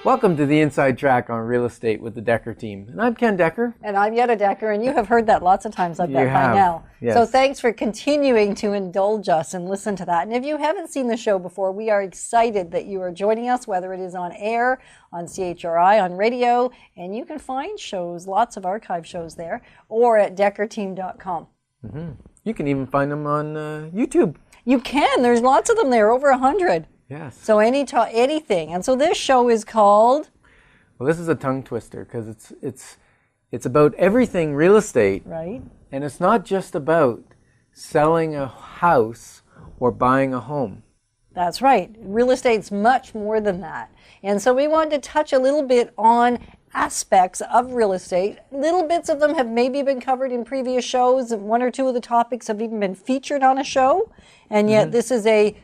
Welcome to the Inside Track on Real Estate with the Decker team. And I'm Ken Decker. And I'm Yetta Decker, and you have heard that lots of times, I bet, by now. Yes. So thanks for continuing to indulge us and listen to that. And if you haven't seen the show before, we are excited that you are joining us, whether it is on air, on CHRI, on radio, and you can find shows, lots of archive shows there, or at deckerteam.com. Mm-hmm. You can even find them on YouTube. You can. There's lots of them there, over 100. Yes. So anything. And so this show is called? Well, this is a tongue twister because it's about everything real estate. Right. And it's not just about selling a house or buying a home. That's right. Real estate's much more than that. And so we wanted to touch a little bit on aspects of real estate. Little bits of them have maybe been covered in previous shows. One or two of the topics have even been featured on a show. And yet this is a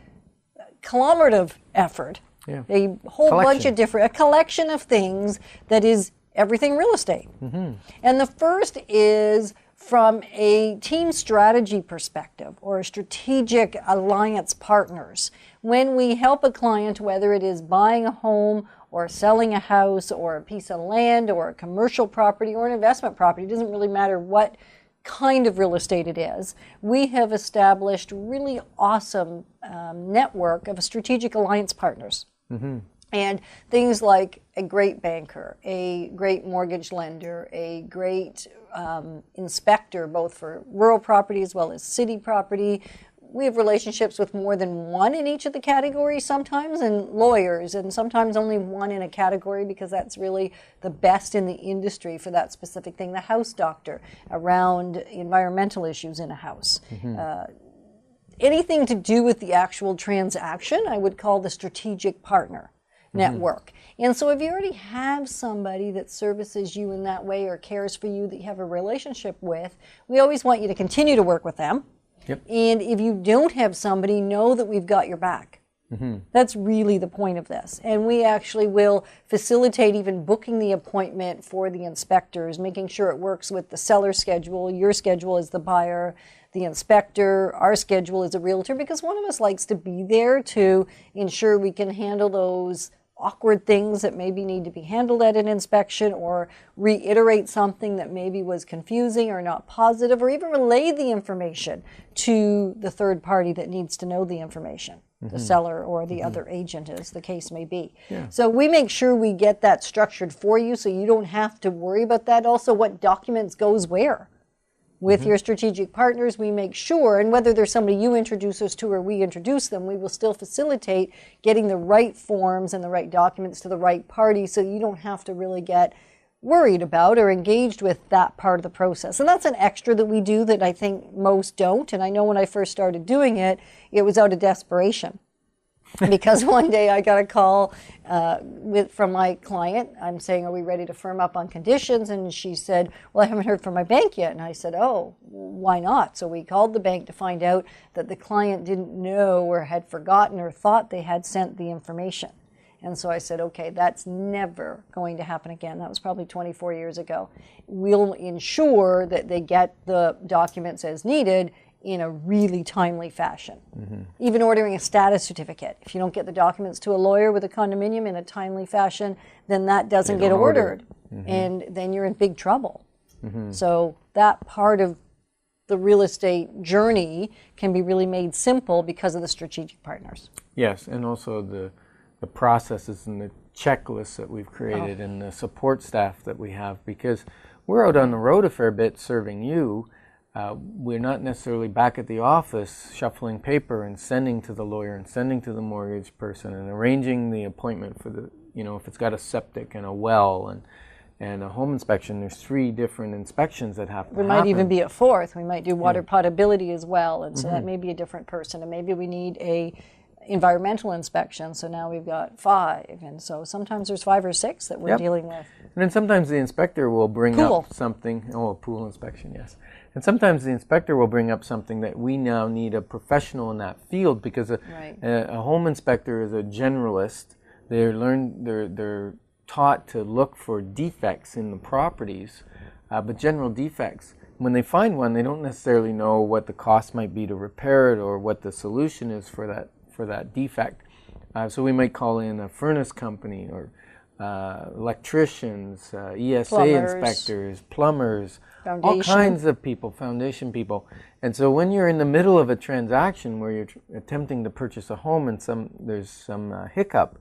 collaborative effort, a whole bunch of a collection of things that is everything real estate. Mm-hmm. And the first is from a team strategy perspective or a strategic alliance partners. When we help a client, whether it is buying a home or selling a house or a piece of land or a commercial property or an investment property, it doesn't really matter what kind of real estate it is, we have established really awesome network of strategic alliance partners. Mm-hmm. And things like a great banker, a great mortgage lender, a great inspector, both for rural property as well as city property. We have relationships with more than one in each of the categories sometimes, and lawyers, and sometimes only one in a category because that's really the best in the industry for that specific thing. The house doctor around environmental issues in a house. Mm-hmm. Anything to do with the actual transaction, I would call the strategic partner network. And so if you already have somebody that services you in that way or cares for you that you have a relationship with, we always want you to continue to work with them. Yep. And if you don't have somebody, know that we've got your back. Mm-hmm. That's really the point of this. And we actually will facilitate even booking the appointment for the inspectors, making sure it works with the seller's schedule, your schedule as the buyer, the inspector, our schedule as a realtor, because one of us likes to be there to ensure we can handle those awkward things that maybe need to be handled at an inspection, or reiterate something that maybe was confusing or not positive, or even relay the information to the third party that needs to know the information, the seller or the other agent, as the case may be. Yeah. So we make sure we get that structured for you so you don't have to worry about that. Also, what documents goes where. With your strategic partners, we make sure, and whether there's somebody you introduce us to or we introduce them, we will still facilitate getting the right forms and the right documents to the right party so you don't have to really get worried about or engaged with that part of the process. And that's an extra that we do that I think most don't. And I know when I first started doing it, it was out of desperation. Because one day I got a call from my client. I'm saying, are we ready to firm up on conditions? And she said, well, I haven't heard from my bank yet. And I said, oh, why not? So we called the bank to find out that the client didn't know or had forgotten or thought they had sent the information. And so I said, okay, that's never going to happen again. That was probably 24 years ago. We'll ensure that they get the documents as needed in a really timely fashion. Mm-hmm. Even ordering a status certificate. If you don't get the documents to a lawyer with a condominium in a timely fashion, then that doesn't get ordered. Mm-hmm. And then you're in big trouble. Mm-hmm. So that part of the real estate journey can be really made simple because of the strategic partners. Yes, and also the processes and the checklists that we've created and the support staff that we have, because we're out on the road a fair bit serving you. We're not necessarily back at the office shuffling paper and sending to the lawyer and sending to the mortgage person and arranging the appointment for the, if it's got a septic and a well and a home inspection. There's 3 different inspections that have to happen. There might even be a 4th. We might do water potability as well, and so that may be a different person. And maybe we need a environmental inspection, so now we've got 5. And so sometimes there's 5 or 6 that we're dealing with. And then sometimes the inspector will bring up something. Oh, a pool inspection, yes. And sometimes the inspector will bring up something that we now need a professional in that field, because a home inspector is a generalist. They're taught to look for defects in the properties, but general defects. When they find one, they don't necessarily know what the cost might be to repair it or what the solution is for that defect. So we might call in a furnace company or electricians, ESA Plumbers. inspectors, plumbers, all Foundation. kinds of people, foundation people. And so when you're in the middle of a transaction where you're attempting to purchase a home and there's some hiccup,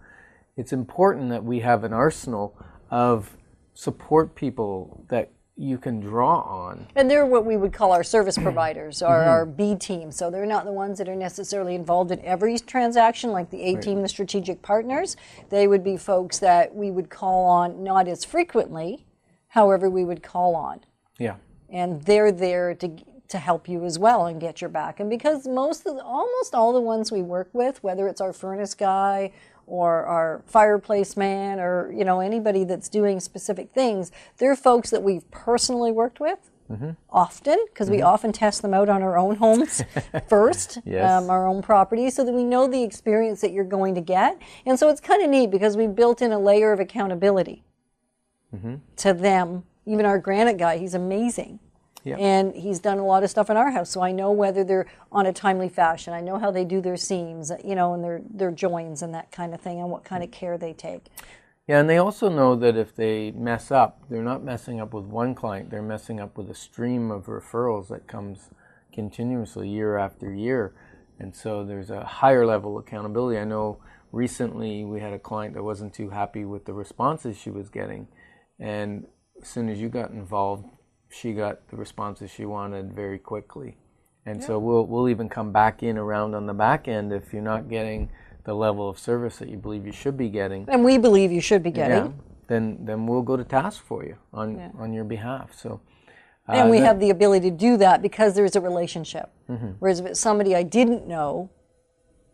it's important that we have an arsenal of support people that you can draw on. And they're what we would call our service providers, or our B team. So they're not the ones that are necessarily involved in every transaction, like the A team, the strategic partners. They would be folks that we would call on not as frequently, however, we would call on. Yeah. And they're there to help you as well and get your back. And because almost all the ones we work with, whether it's our furnace guy or our fireplace man, or anybody that's doing specific things, they're folks that we've personally worked with often, because we often test them out on our own homes first, Yes. our own properties, so that we know the experience that you're going to get. And so it's kind of neat because we built in a layer of accountability to them. Even our granite guy, he's amazing. Yeah. And he's done a lot of stuff in our house, so I know whether they're on a timely fashion. I know how they do their seams, and their joins and that kind of thing, and what kind of care they take. Yeah, and they also know that if they mess up, they're not messing up with one client, they're messing up with a stream of referrals that comes continuously year after year. And so there's a higher level of accountability. I know recently we had a client that wasn't too happy with the responses she was getting, and as soon as you got involved, she got the responses she wanted very quickly. And so we'll even come back in around on the back end if you're not getting the level of service that you believe you should be getting. And we believe you should be getting. Then we'll go to task for you on your behalf. So And we have the ability to do that because there's a relationship. Whereas if it's somebody I didn't know,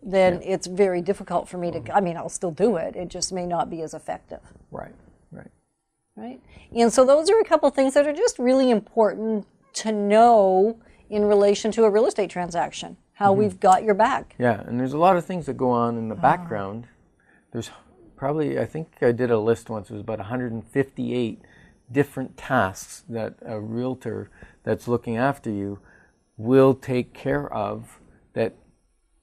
then it's very difficult for me to, I'll still do it. It just may not be as effective. Right. Right? And so those are a couple things that are just really important to know in relation to a real estate transaction, how we've got your back. Yeah, and there's a lot of things that go on in the background. There's probably, I think I did a list once, it was about 158 different tasks that a realtor that's looking after you will take care of that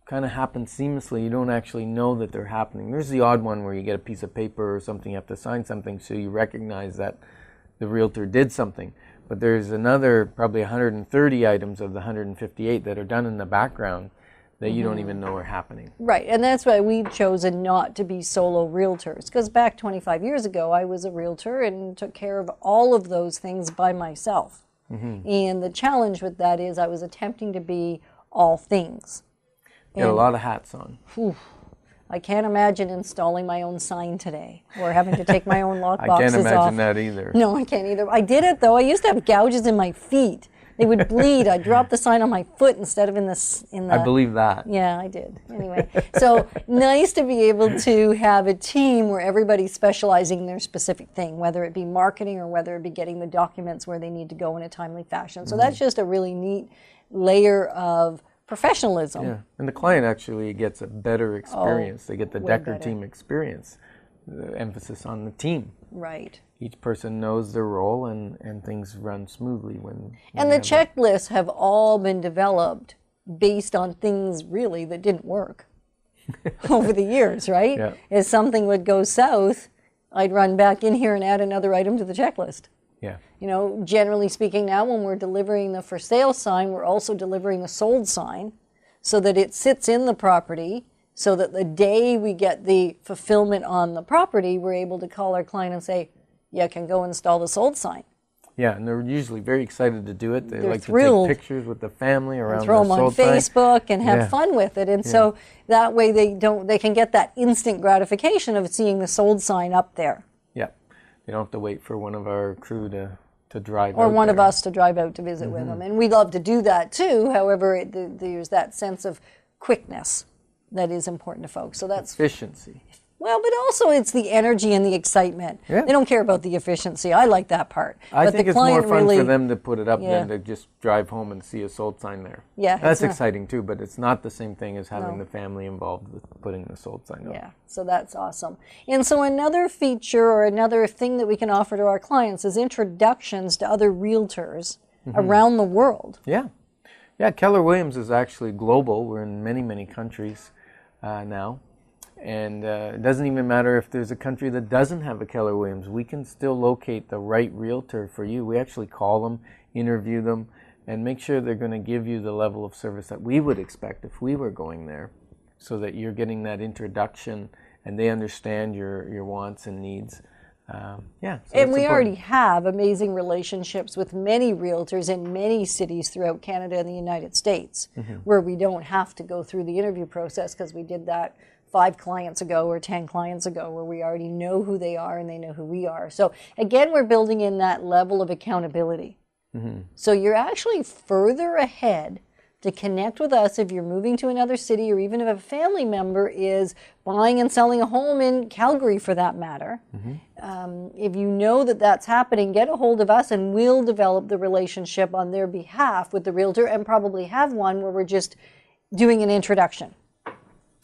kind of happen seamlessly. You don't actually know that they're happening. There's the odd one where you get a piece of paper or something, you have to sign something, so you recognize that the realtor did something. But there's another probably 130 items of the 158 that are done in the background that you don't even know are happening. Right, and that's why we've chosen not to be solo realtors. Because back 25 years ago, I was a realtor and took care of all of those things by myself. And the challenge with that is I was attempting to be all things. You had a lot of hats on. I can't imagine installing my own sign today or having to take my own lock I boxes can't imagine off. that either. No, I can't either. I did it though. I used to have gouges in my feet. They would bleed. I dropped the sign on my foot instead of in the. I believe that. Yeah, I did. Anyway, so nice to be able to have a team where everybody's specializing in their specific thing, whether it be marketing or whether it be getting the documents where they need to go in a timely fashion. So that's just a really neat layer of professionalism. Yeah, and the client actually gets a better experience. They get the way Decker better. team experience. The emphasis on the team. Right. Each person knows their role and things run smoothly when And the checklists have all been developed based on things really that didn't work over the years, right? Yeah. If something would go south, I'd run back in here and add another item to the checklist. Yeah. Generally speaking now, when we're delivering the for sale sign, we're also delivering the sold sign so that it sits in the property, so that the day we get the fulfillment on the property, we're able to call our client and say, yeah, can go install the sold sign. Yeah, and they're usually very excited to do it. They They're like thrilled. to take pictures with the family around Throw the them on sold sign. Facebook and have Yeah. fun with it. And so that way they can get that instant gratification of seeing the sold sign up there. Yeah, they don't have to wait for one of our crew to drive Or out one of there. us to drive out to visit with them. And we love to do that too. However, there's that sense of quickness that is important to folks. So that's, Efficiency. well, but also it's the energy and the excitement. Yeah. They don't care about the efficiency. I like that part. I but think the it's more client fun really, for them to put it up Yeah. than to just drive home and see a sold sign there. Yeah, That's it's not- exciting too, but it's not the same thing as having No. the family involved with putting the sold sign up. Yeah, so that's awesome. And so another feature or another thing that we can offer to our clients is introductions to other realtors around the world. Yeah. Yeah, Keller Williams is actually global. We're in many, many countries now. And it doesn't even matter if there's a country that doesn't have a Keller Williams. We can still locate the right realtor for you. We actually call them, interview them, and make sure they're going to give you the level of service that we would expect if we were going there, so that you're getting that introduction and they understand your wants and needs. So and we important. already have amazing relationships with many realtors in many cities throughout Canada and the United States, where we don't have to go through the interview process, because we did that 5 clients ago or 10 clients ago, where we already know who they are and they know who we are. So again, we're building in that level of accountability. So you're actually further ahead to connect with us if you're moving to another city, or even if a family member is buying and selling a home in Calgary, for that matter. If you know that that's happening, get a hold of us and we'll develop the relationship on their behalf with the realtor, and probably have one where we're just doing an introduction.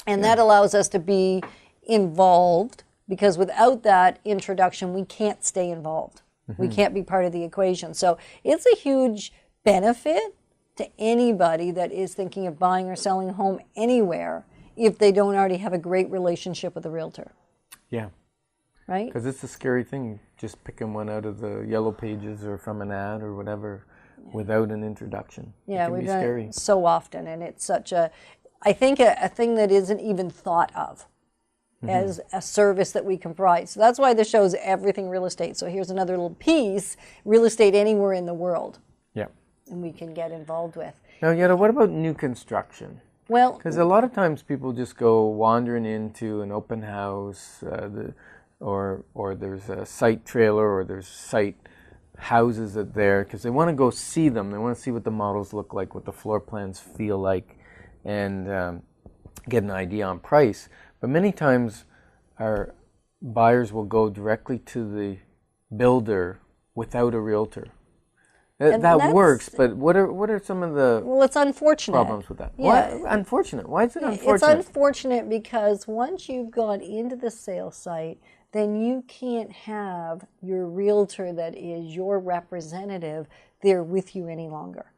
And that allows us to be involved, because without that introduction, we can't stay involved. We can't be part of the equation. So it's a huge benefit to anybody that is thinking of buying or selling a home anywhere, if they don't already have a great relationship with a realtor. Yeah. Right? Because it's a scary thing, just picking one out of the yellow pages or from an ad or whatever without an introduction. Yeah, it can we've be done scary. it so often, and it's such I think a thing that isn't even thought of as a service that we can provide. So that's why the show's Everything Real Estate. So here's another little piece, real estate anywhere in the world, Yeah. and we can get involved with. Now, Yetta, what about new construction? Well, Because a lot of times people just go wandering into an open house, or there's a site trailer, or there's site houses that there, because they want to go see them. They want to see what the models look like, what the floor plans feel like, and get an idea on price. But many times our buyers will go directly to the builder without a realtor. And That that's- works, but what are some of the well, it's unfortunate. problems with that? Yeah. Why, unfortunate. Why is it unfortunate? It's unfortunate because once you've gone into the sale site, then you can't have your realtor that is your representative there with you any longer.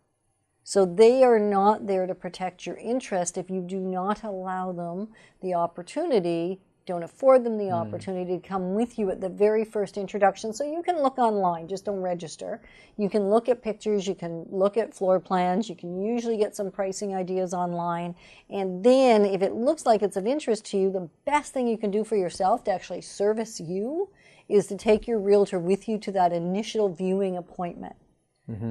So they are not there to protect your interest if you do not allow them the opportunity, don't afford them the opportunity to come with you at the very first introduction. So you can look online, just don't register. You can look at pictures, you can look at floor plans, you can usually get some pricing ideas online. And then if it looks like it's of interest to you, the best thing you can do for yourself to actually service you is to take your realtor with you to that initial viewing appointment.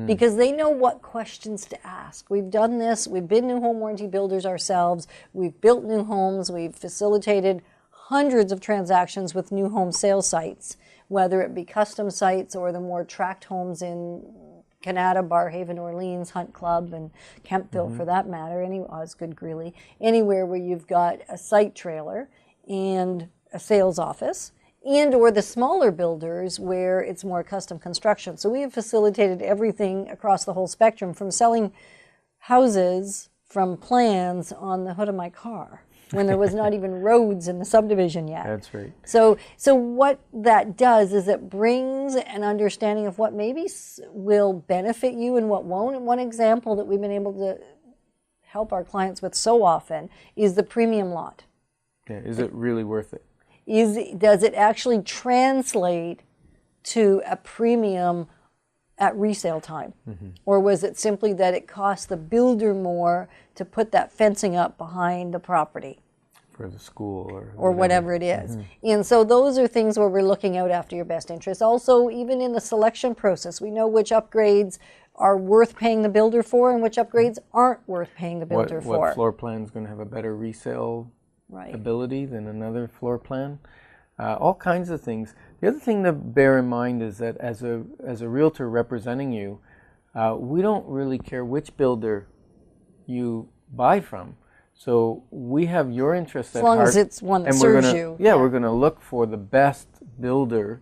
Because they know what questions to ask. We've done this. We've been new home warranty builders ourselves. We've built new homes. We've facilitated hundreds of transactions with new home sales sites, whether it be custom sites or the more tract homes in Canada, Barrhaven, Orleans, Hunt Club, and Kemptville for that matter, Osgood, Greeley, anywhere where you've got a site trailer and a sales office, and or the smaller builders where it's more custom construction. So we have facilitated everything across the whole spectrum, from selling houses from plans on the hood of my car when there was not even roads in the subdivision yet. That's right. So what that does is it brings an understanding of what maybe will benefit you and what won't. And one example that we've been able to help our clients with so often is the premium lot. Yeah. Is it really worth it? Does it actually translate to a premium at resale time? Or was it simply that it cost the builder more to put that fencing up behind the property? For the school or whatever it is. And so those are things where we're looking out after your best interest. Also, even in the selection process, we know which upgrades are worth paying the builder for and which upgrades aren't worth paying the builder for. What floor plan is going to have a better resale Right. ability than another floor plan? All kinds of things. The other thing to bear in mind is that as a realtor representing you, we don't really care which builder you buy from. So we have your interest at heart. As long as it's one that and we're serves gonna, you. Yeah, we're going to look for the best builder.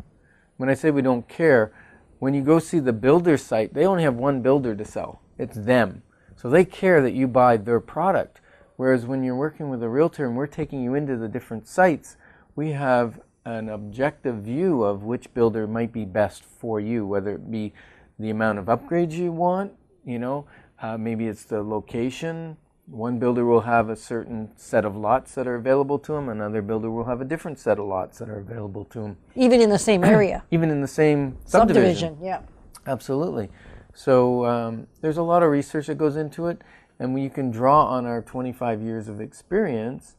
When I say we don't care, when you go see the builder site, they only have one builder to sell. It's them. So they care that you buy their product. Whereas when you're working with a realtor and we're taking you into the different sites, we have an objective view of which builder might be best for you, whether it be the amount of upgrades you want, maybe it's the location, one builder will have a certain set of lots that are available to them. Another builder will have a different set of lots that are available to them. Even in the same area. Even in the same subdivision. Yeah. Absolutely. So there's a lot of research that goes into it, and you can draw on our 25 years of experience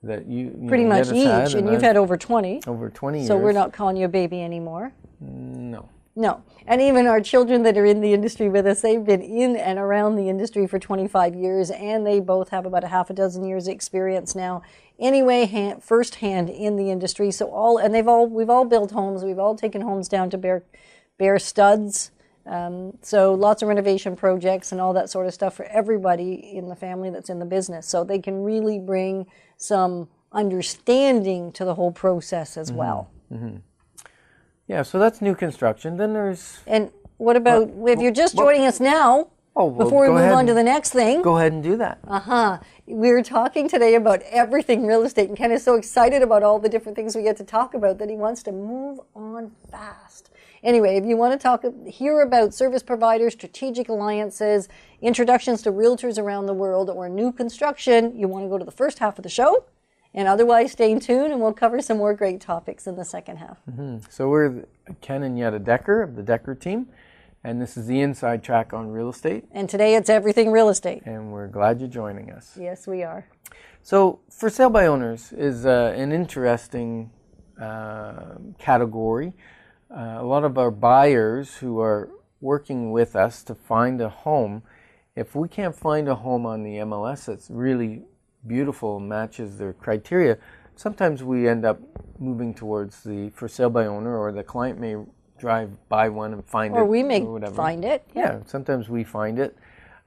that you pretty know, much Ned has each, had, and you've had over 20. over 20 years. So we're not calling you a baby anymore. No. No. And even our children that are in the industry with us, they've been in and around the industry for 25 years, and they both have about a half a dozen years experience now. Anyway, firsthand in the industry. So we've all built homes. We've all taken homes down to bare studs. So lots of renovation projects and all that sort of stuff for everybody in the family that's in the business. So they can really bring some understanding to the whole process as well. Mm-hmm. Yeah, so that's new construction. Then there's... And what about, if you're just joining us now, before we move on to the next thing. Go ahead and do that. We're talking today about everything real estate, and Ken is so excited about all the different things we get to talk about that he wants to move on fast. Anyway, if you want to hear about service providers, strategic alliances, introductions to realtors around the world, or new construction, you want to go to the first half of the show. And otherwise, stay tuned, and we'll cover some more great topics in the second half. Mm-hmm. So we're Ken and Yetta Decker of the Decker team, and this is the Inside Track on Real Estate. And today it's everything real estate. And we're glad you're joining us. Yes, we are. So for sale by owners is an interesting category. A lot of our buyers who are working with us to find a home, if we can't find a home on the MLS that's really beautiful, matches their criteria, sometimes we end up moving towards the for sale by owner, or the client may drive by one and find it. Or we may whatever. find it. Yeah, sometimes we find it.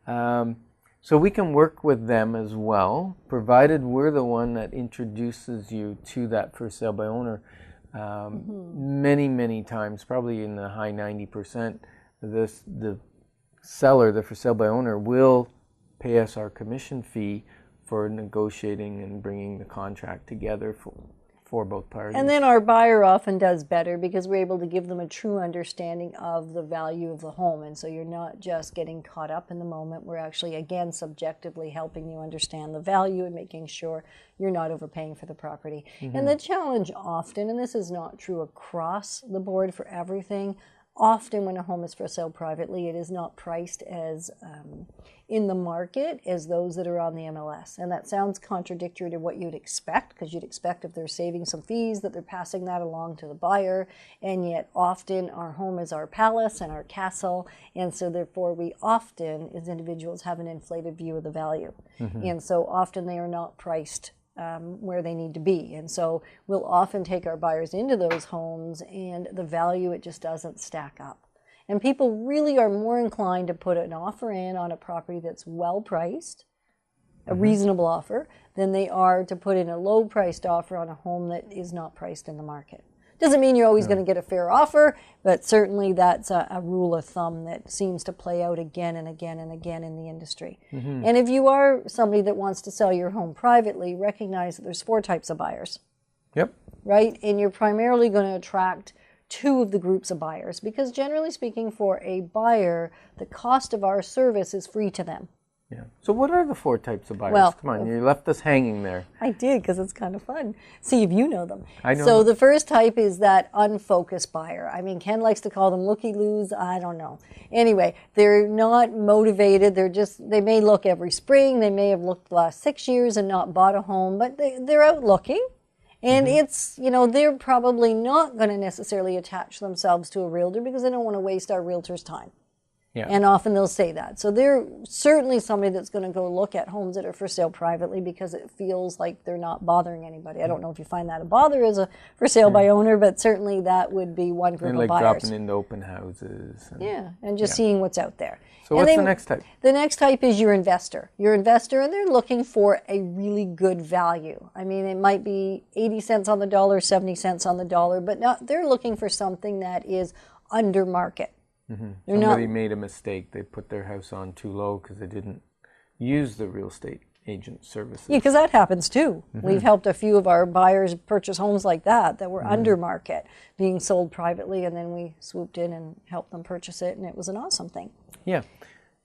So we can work with them as well, provided we're the one that introduces you to that for sale by owner. Many, many times, probably in the high 90%, the seller, the for sale by owner, will pay us our commission fee for negotiating and bringing the contract together for both parties. And then our buyer often does better because we're able to give them a true understanding of the value of the home. And so you're not just getting caught up in the moment. We're actually, again, subjectively helping you understand the value and making sure you're not overpaying for the property. And the challenge often, and this is not true across the board for everything, often when a home is for sale privately, it is not priced as in the market as those that are on the MLS. And that sounds contradictory to what you'd expect, because you'd expect if they're saving some fees that they're passing that along to the buyer. And yet often our home is our palace and our castle. And so therefore we often, as individuals, have an inflated view of the value. And so often they are not priced where they need to be. And so we'll often take our buyers into those homes, and the value, it just doesn't stack up. And people really are more inclined to put an offer in on a property that's well priced, a reasonable offer, than they are to put in a low priced offer on a home that is not priced in the market. Doesn't mean you're always going to get a fair offer, but certainly that's a rule of thumb that seems to play out again and again and again in the industry. And if you are somebody that wants to sell your home privately, recognize that there's 4 types of buyers. Yep. Right? And you're primarily going to attract 2 of the groups of buyers, because generally speaking, for a buyer, the cost of our service is free to them. Yeah. So what are the 4 types of buyers? Well, Come on, you left us hanging there. I did, because it's kind of fun. See if you know them. I know So them. the first type is that unfocused buyer. I mean, Ken likes to call them looky-loos. I don't know. Anyway, they're not motivated. They may look every spring. They may have looked the last 6 years and not bought a home, but they're out looking. And it's, they're probably not going to necessarily attach themselves to a realtor because they don't want to waste our realtor's time. Yeah. And often they'll say that. So they're certainly somebody that's going to go look at homes that are for sale privately because it feels like they're not bothering anybody. I don't know if you find that a bother as a for sale by owner, but certainly that would be one group And of like buyers. dropping into open houses. And just seeing what's out there. So what's the next type? The next type is your investor. Your investor, and they're looking for a really good value. I mean, it might be 80 cents on the dollar, 70 cents on the dollar, but they're looking for something that is under market. Somebody made a mistake. They put their house on too low because they didn't use the real estate agent services. Yeah, because that happens too. We've helped a few of our buyers purchase homes like that were under market, being sold privately, and then we swooped in and helped them purchase it, and it was an awesome thing. Yeah.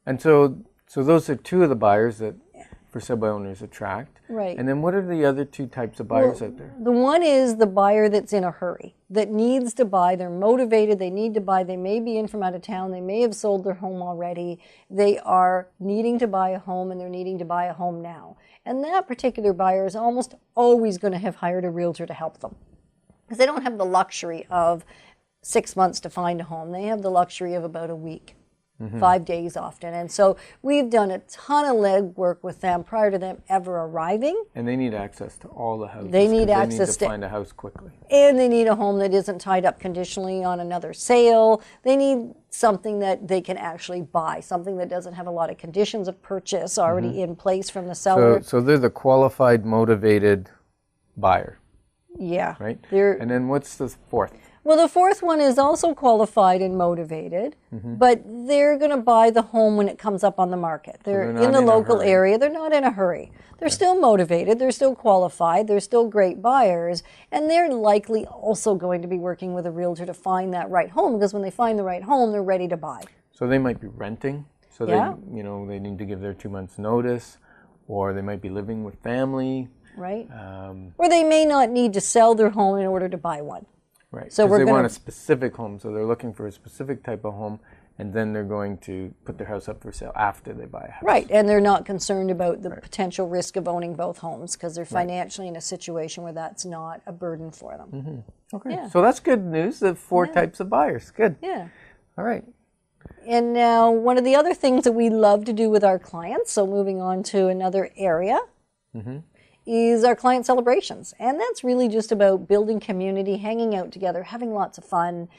And so those are 2 of the buyers that for sub-owners attract. Right. And then what are the other two types of buyers out there? The one is the buyer that's in a hurry, that needs to buy. They're motivated. They need to buy. They may be in from out of town. They may have sold their home already. They are needing to buy a home, and they're needing to buy a home now. And that particular buyer is almost always going to have hired a realtor to help them, because they don't have the luxury of 6 months to find a home. They have the luxury of about a week. 5 days often. And so we've done a ton of legwork with them prior to them ever arriving. And they need access to all the houses. They need 'cause access to find a house quickly. And they need a home that isn't tied up conditionally on another sale. They need something that they can actually buy, something that doesn't have a lot of conditions of purchase already in place from the seller. So they're the qualified, motivated buyer, Yeah. right? They're, And then what's the fourth? well, the fourth one is also qualified and motivated, but they're going to buy the home when it comes up on the market. They're not in the in a local hurry. area. They're not in a hurry. They're still motivated. They're still qualified. They're still great buyers. And they're likely also going to be working with a realtor to find that right home, because when they find the right home, they're ready to buy. So they might be renting. So Yeah. they need to give their 2 months notice, or they might be living with family. Right? Or they may not need to sell their home in order to buy one. Right. So 'Cause we're they gonna- want a specific home, so they're looking for a specific type of home, and then they're going to put their house up for sale after they buy a house. Right, and they're not concerned about the potential risk of owning both homes, because they're financially in a situation where that's not a burden for them. Okay. Yeah. So that's good news. The four types of buyers. Good. Yeah. All right. And now, one of the other things that we love to do with our clients, so moving on to another area, is our client celebrations. And that's really just about building community, hanging out together, having lots of fun,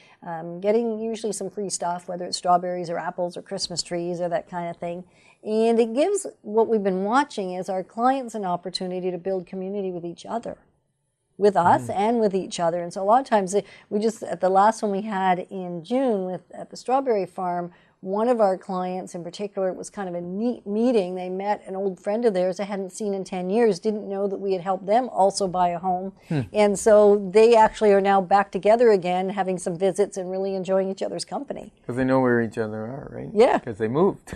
getting usually some free stuff, whether it's strawberries or apples or Christmas trees or that kind of thing. And it gives, what we've been watching is our clients an opportunity to build community with each other, with us and with each other. And so a lot of times, we just, at the last one we had in June at the strawberry farm, one of our clients in particular, it was kind of a neat meeting. They met an old friend of theirs they hadn't seen in 10 years, didn't know that we had helped them also buy a home. And so they actually are now back together again, having some visits and really enjoying each other's company. Because they know where each other are, right? Yeah. Because they moved.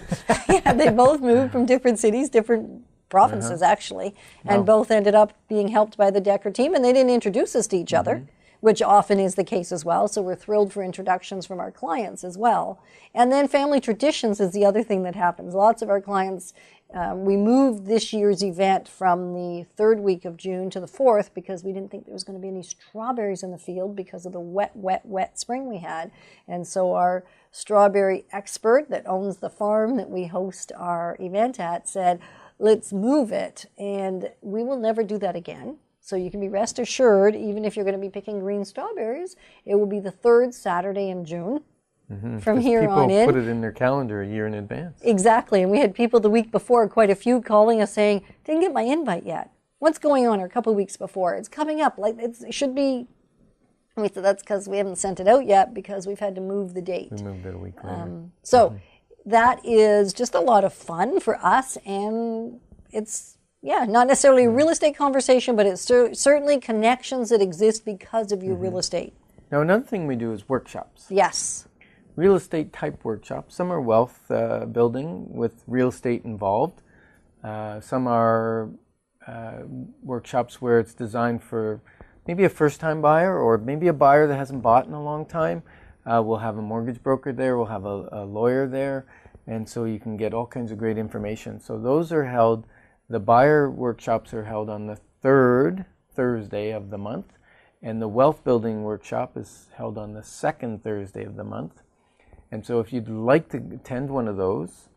Yeah, they both moved from different cities, different provinces actually, and both ended up being helped by the Decker team, and they didn't introduce us to each other, which often is the case as well. So we're thrilled for introductions from our clients as well. And then family traditions is the other thing that happens. Lots of our clients, we moved this year's event from the third week of June to the 4th because we didn't think there was going to be any strawberries in the field because of the wet spring we had. And so our strawberry expert that owns the farm that we host our event at said, let's move it, and we will never do that again. So you can be rest assured, even if you're going to be picking green strawberries, it will be the third Saturday in June from here on in. People put it in their calendar a year in advance. Exactly, and we had people the week before, quite a few, calling us saying, didn't get my invite yet. What's going on? Or a couple of weeks before. It's coming up. Like it should be. And we said that's because we haven't sent it out yet because we've had to move the date. We moved it a week later. So that is just a lot of fun for us, and it's, not necessarily a real estate conversation, but it's certainly connections that exist because of your real estate. Now, another thing we do is workshops. Yes. Real estate type workshops. Some are wealth building with real estate involved. Some are workshops where it's designed for maybe a first-time buyer or maybe a buyer that hasn't bought in a long time. We'll have a mortgage broker there. We'll have a lawyer there. And so you can get all kinds of great information. So those are held, the buyer workshops are held on the third Thursday of the month. And the wealth building workshop is held on the second Thursday of the month. And so if you'd like to attend one of those,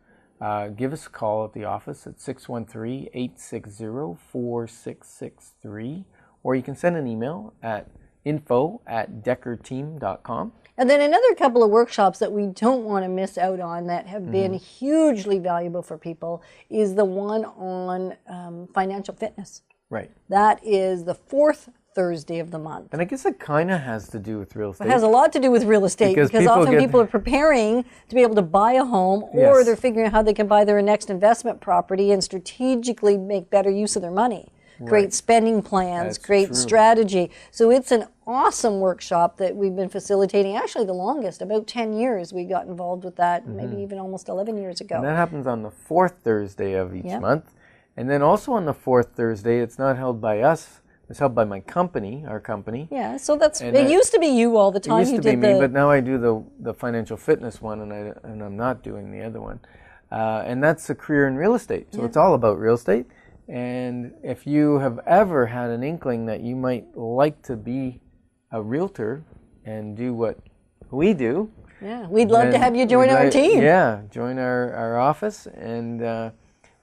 give us a call at the office at 613-860-4663, or you can send an email at info@deckerteam.com. And then another couple of workshops that we don't want to miss out on that have been hugely valuable for people is the one on financial fitness. Right. That is the fourth Thursday of the month. And I guess it kind of has to do with real estate. It has a lot to do with real estate Because because people often get- people are preparing to be able to buy a home, or Yes. they're figuring out how they can buy their next investment property and strategically make better use of their money. Create spending plans, That's create true. strategy. So it's an awesome workshop that we've been facilitating, actually the longest, about 10 years we got involved with that, maybe even almost 11 years ago. And that happens on the fourth Thursday of each Yep. month. And then also on the fourth Thursday, it's not held by us, it's held by my company, our company. Yeah, so that's, And it used to be you all the time. It used You to be did me, the, but now I do the financial fitness one, and I'm not doing the other one. And that's a career in real estate. So it's all about real estate. And if you have ever had an inkling that you might like to be a realtor and do what we do, yeah, we'd love to then have you join we'd our team. Yeah, join our office, and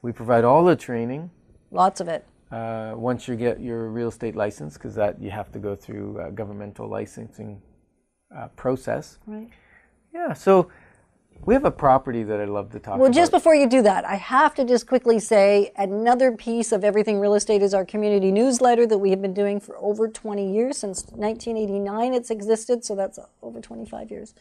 we provide all the training. Lots of it. Once you get your real estate license, because that you have to go through a governmental licensing process. Right. Yeah, so we have a property that I'd love to talk about. Well, just before you do that, I have to just quickly say another piece of Everything Real Estate is our community newsletter that we have been doing for over 20 years. Since 1989 it's existed, so that's over 25 years.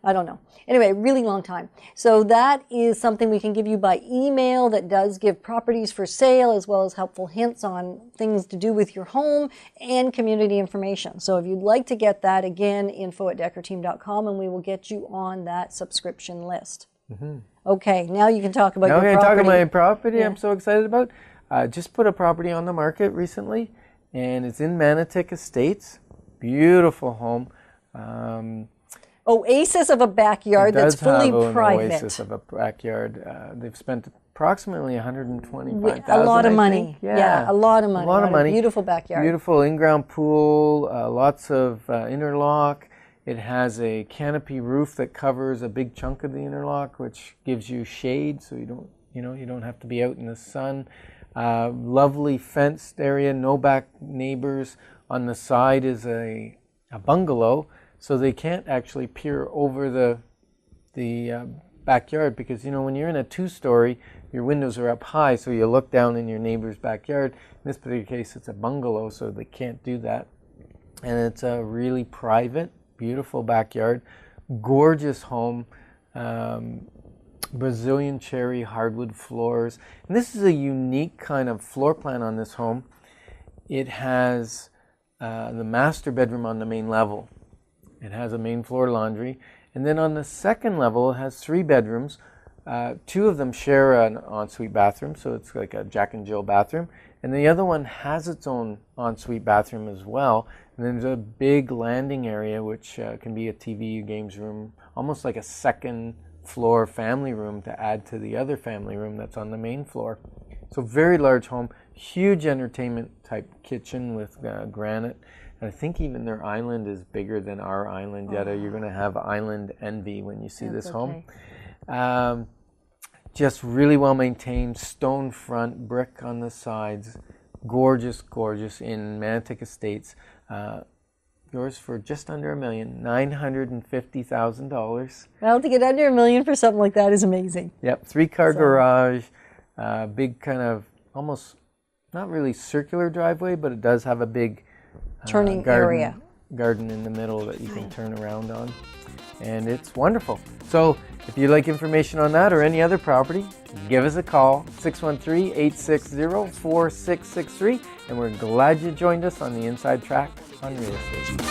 I don't know. Anyway, really long time. So that is something we can give you by email that does give properties for sale as well as helpful hints on things to do with your home and community information. So if you'd like to get that, again, info@deckerteam.com, and we will get you on that subscription list. Okay, now you can talk about Now your I'm going to talk property. about my property Yeah. I'm so excited about. Just put a property on the market recently, and it's in Manotick Estates. Beautiful home. Oasis of a backyard that's does have fully an private. oasis of a backyard. They've spent approximately $125,000. A lot of I money. think. Yeah, a lot of money. A lot of money. Beautiful backyard. Beautiful in-ground pool. Lots of interlock. It has a canopy roof that covers a big chunk of the interlock, which gives you shade, so you don't have to be out in the sun. Lovely fenced area. No back neighbors. On the side is a bungalow. So they can't actually peer over the backyard, because when you're in a two-story, your windows are up high, so you look down in your neighbor's backyard. In this particular case, it's a bungalow, so they can't do that. And it's a really private, beautiful backyard, gorgeous home, Brazilian cherry hardwood floors. And this is a unique kind of floor plan on this home. It has the master bedroom on the main level. It has a main floor laundry. And then on the second level, it has 3 bedrooms. 2 of them share an ensuite bathroom, so it's like a Jack and Jill bathroom. And the other one has its own ensuite bathroom as well. And then there's a big landing area, which can be a TV, games room, almost like a second floor family room to add to the other family room that's on the main floor. So very large home, huge entertainment type kitchen with granite. And I think even their island is bigger than our island, Yetta. You're going to have island envy when you see this home. Just really well maintained, stone front, brick on the sides. Gorgeous, gorgeous in Manotick Estates. Yours for just under $1 million, $950,000. Well, to get under $1 million for something like that is amazing. Yep, 3-car garage, big kind of almost not really circular driveway, but it does have a big Turning area. Garden in the middle that you can turn around on. And it's wonderful. So if you'd like information on that or any other property, give us a call, 613-860-4663. And we're glad you joined us on the Inside Track on Real Estate.